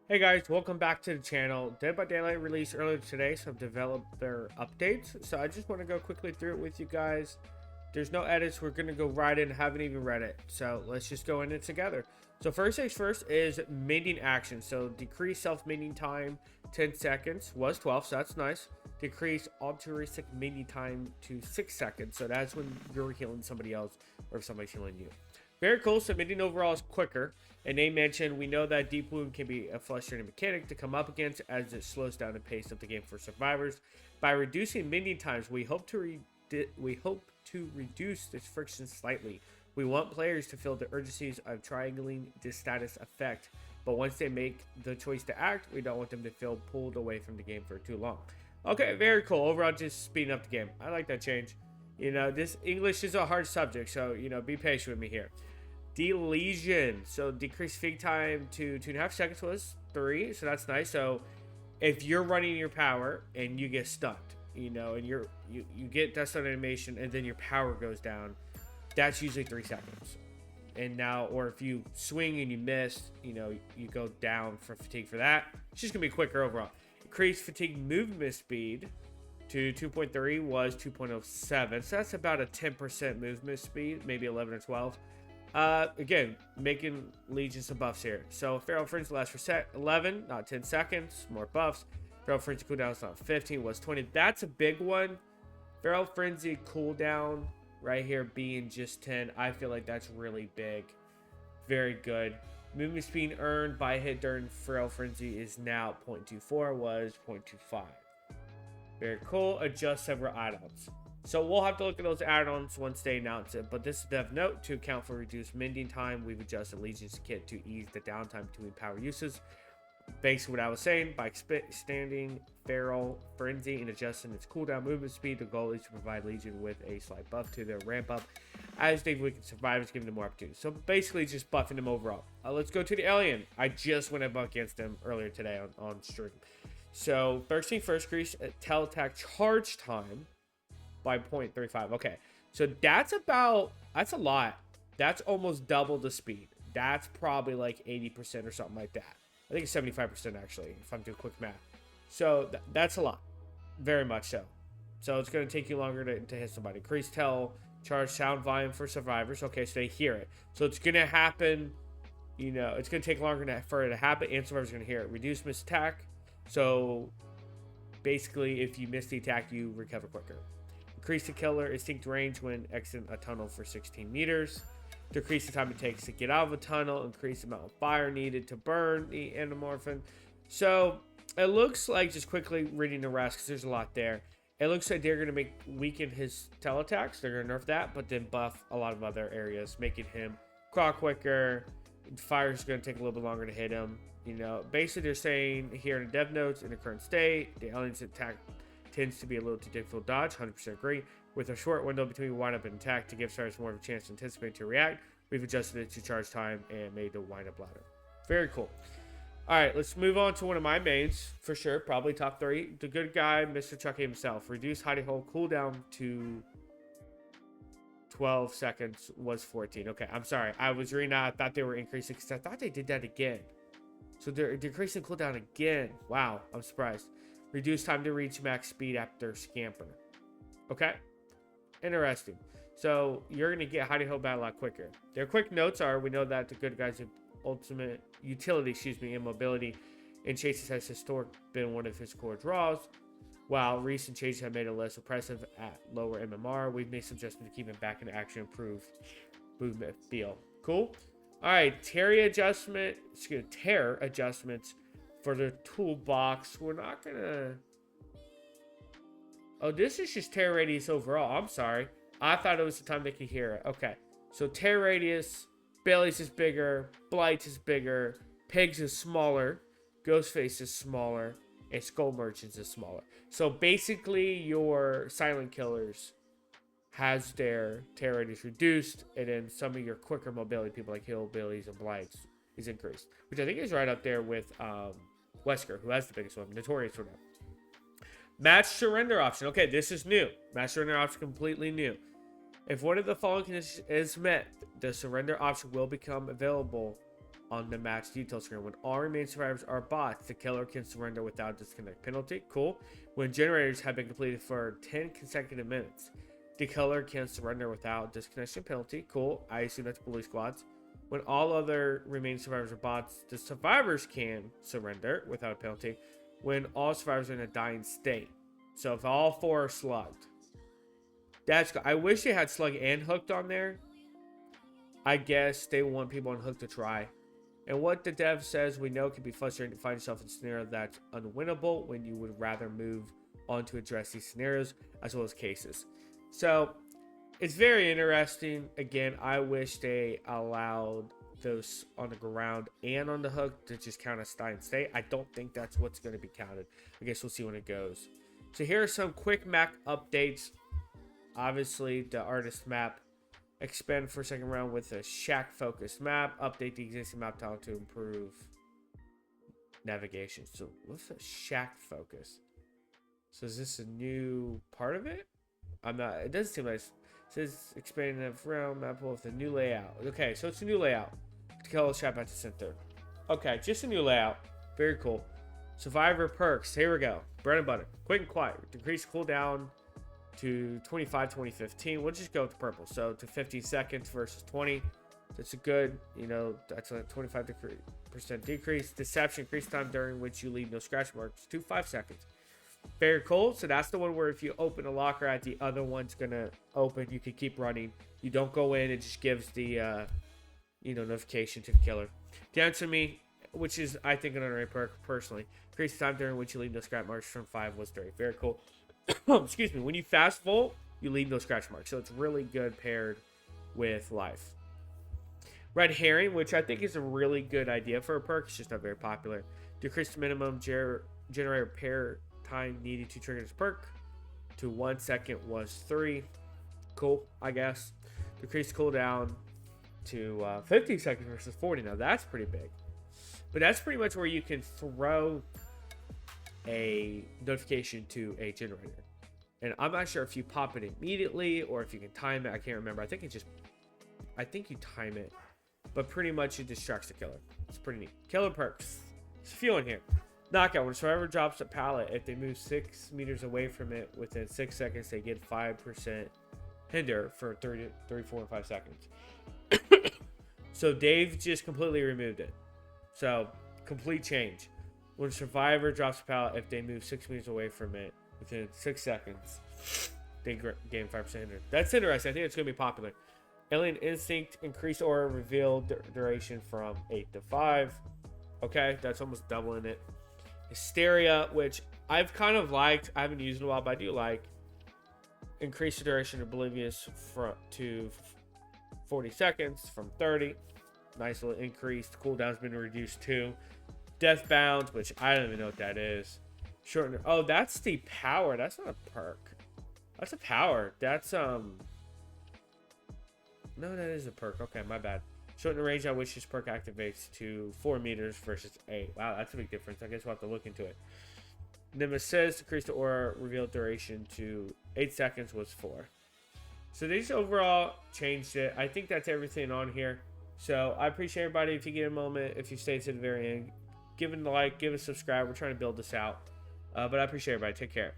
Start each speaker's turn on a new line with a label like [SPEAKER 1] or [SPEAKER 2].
[SPEAKER 1] Hey guys, welcome back to the channel. Dead by Daylight released earlier today, so I've developed their updates. So I just want to go quickly through it with you guys. There's no edits, we're going to go right in, haven't even read it. So let's just go in it together. So first things first is mending action. So decrease self-mending time 10 seconds, was 12, so that's nice. Decrease altruistic mending time to 6 seconds. So that's when you're healing somebody else or if somebody's healing you. Very cool, submitting overall is quicker. And they mentioned, we know that Deep Wound can be a frustrating mechanic to come up against as it slows down the pace of the game for survivors. By reducing mending times, we hope to reduce this friction slightly. We want players to feel the urgencies of triangling this status effect, but once they make the choice to act, we don't want them to feel pulled away from the game for too long. Okay, very cool. Overall, just speeding up the game. I like that change. You know, this English is a hard subject, so, you know, be patient with me here. Deletion. So decrease fig time to 2.5 seconds was 3. So that's nice. So if you're running your power and you get stunned, you know, and you get that stun animation and then your power goes down, that's usually 3 seconds. And now, or if you swing and you miss, you know, you go down for fatigue for that. It's just gonna be quicker overall. Increase fatigue movement speed to 2.3 was 2.07. So that's about a 10% movement speed, maybe 11 or 12. Again, making Legion some buffs here. So Feral Frenzy lasts for 11, not 10 seconds. More buffs. Feral Frenzy cooldown is not 15, was 20. That's a big one. Feral Frenzy cooldown right here being just 10. I feel like that's really big. Very good. Movement speed earned by hit during Feral Frenzy is now 0.24, was 0.25. Very cool. Adjust several add-ons. So we'll have to look at those add-ons once they announce it. But this is dev note to account for reduced mending time. We've adjusted Legion's kit to ease the downtime between power uses. Basically what I was saying, by extending Feral Frenzy and adjusting its cooldown movement speed, the goal is to provide Legion with a slight buff to their ramp up as they weaken survivors, giving them more opportunities. So basically just buffing them overall. Let's go to the Alien. I just went up against them earlier today on stream. So 13 first increase tail attack charge time by 0.35. Okay, so that's a lot. That's almost double the speed. That's probably like 80% or something like that. I think it's 75% actually, if I'm doing quick math. So that's a lot, very much so. So it's going to take you longer to hit somebody. Increase tail charge sound volume for survivors. Okay, so they hear it. So it's going to happen, you know, it's going to take longer for it to happen, and survivors are going to hear it. Reduce miss attack. So basically, if you miss the attack, you recover quicker. Increase the killer instinct range when exiting a tunnel for 16 meters. Decrease the time it takes to get out of a tunnel. Increase the amount of fire needed to burn the endomorphin. So it looks like, just quickly reading the rest, because there's a lot there. It looks like they're going to weaken his tail attacks. They're going to nerf that, but then buff a lot of other areas, making him crawl quicker. Fire's going to take a little bit longer to hit him. You know, basically they're saying here in the dev notes, in the current state, the alien's attack tends to be a little too difficult to dodge. 100% agree. With a short window between wind up and attack to give stars more of a chance to anticipate to react, we've adjusted it to charge time and made the wind up ladder. Very cool. All right, let's move on to one of my mains for sure. Probably top 3. The good guy, Mr. Chucky himself. Reduce hidey hole cooldown to 12 seconds was 14. Okay, I'm sorry. I was reading that. I thought they were increasing because I thought they did that again. So they're decreasing cooldown again. Wow, I'm surprised. Reduce time to reach max speed after scamper. Okay, interesting. So you're going to get hidey hole battle a lot quicker. Their quick notes are, we know that the good guy's ultimate utility, in mobility and chases has historically been one of his core draws. While recent changes have made it less oppressive at lower MMR, we've made some adjustments to keep him back in action, improve movement feel. Cool. All right, tear adjustments for the toolbox. We're not gonna. Oh, this is just tear radius overall. I'm sorry. I thought it was the time they could hear it. Okay, so tear radius, Bailey's is bigger, Blight is bigger, Pigs is smaller, Ghostface is smaller, and Skull Merchants is smaller. So basically, your silent killers has their tear radius reduced, and then some of your quicker mobility people like Hillbillies and Blights is increased, which I think is right up there with Wesker, who has the biggest one, Notorious for now. Match surrender option. Okay, this is new. Match surrender option completely new. If one of the following conditions is met, the surrender option will become available on the match detail screen. When all remaining survivors are bots, the killer can surrender without disconnect penalty. Cool. When generators have been completed for 10 consecutive minutes, the killer can surrender without disconnection penalty. Cool. I assume that's bully squads. When all other remaining survivors are bots, the survivors can surrender without a penalty when all survivors are in a dying state. So if all 4 are slugged. That's good. I wish they had slug and hooked on there. I guess they want people on hook to try. And what the dev says, we know can be frustrating to find yourself in a scenario that's unwinnable when you would rather move on to address these scenarios as well as cases. So it's very interesting. Again, I wish they allowed those on the ground and on the hook to just count as dying state. I don't think that's what's going to be counted. I guess we'll see when it goes. So here are some quick map updates. Obviously, the artist map. Expand for second round with a shack focused map. Update the existing map tile to improve navigation. So what's a shack focus? So is this a new part of it? I'm not. It doesn't seem like it says expanding the round map with a new layout. Okay, so it's a new layout. To kill a shack at the center. Okay, just a new layout. Very cool. Survivor perks. Here we go. Bread and butter. Quick and quiet. Decrease cooldown to 25, 20, 15. We'll just go with the purple. So to 50 seconds versus 20. That's a good, that's a 25% decrease. Deception, increase time during which you leave no scratch marks to 5 seconds. Very cool. So that's the one where if you open a locker at the other one's going to open, you can keep running. You don't go in. It just gives the, notification to the killer. Down to me, which is, I think, an underrated perk personally. Increase time during which you leave no scratch marks from 5 was 30. Very cool. Excuse me. When you fast volt, you leave no scratch marks. So it's really good paired with life. Red herring, which I think is a really good idea for a perk. It's just not very popular. Decrease the minimum generator pair time needed to trigger this perk to 1 second was 3. Cool, I guess. Decrease cooldown to 50 seconds versus 40. Now that's pretty big. But that's pretty much where you can throw a notification to a generator. And I'm not sure if you pop it immediately or if you can time it. I can't remember. I think you time it. But pretty much it distracts the killer. It's pretty neat. Killer perks. There's a few in here. Knockout. When a survivor drops a pallet, if they move 6 meters away from it within 6 seconds, they get 5% hinder for 34 and 5 seconds. So Dave just completely removed it. So complete change. When a survivor drops a pallet, if they move 6 meters away from it within 6 seconds, they gain 5% hinder. That's interesting. I think it's going to be popular. Alien Instinct, increase aura reveal duration from 8 to 5. Okay, that's almost doubling it. Hysteria, which I've kind of liked. I haven't used in a while, but I do like. Increase the duration of Oblivious to 40 seconds from 30. Nice little increase. The cooldown's been reduced too. Deathbound, which I don't even know what that is. Shorten. Oh, that's the power. That's not a perk. That's a power. That's No, that is a perk. Okay, my bad. Shorten the range at which this perk activates to 4 meters versus 8. Wow, that's a big difference. I guess we'll have to look into it. Nemesis, decrease the aura reveal duration to 8 seconds was 4. So they just overall changed it. I think that's everything on here. So I appreciate everybody. If you get a moment, if you stay to the very end, give it a like, give it a subscribe. We're trying to build this out. But I appreciate everybody. Take care.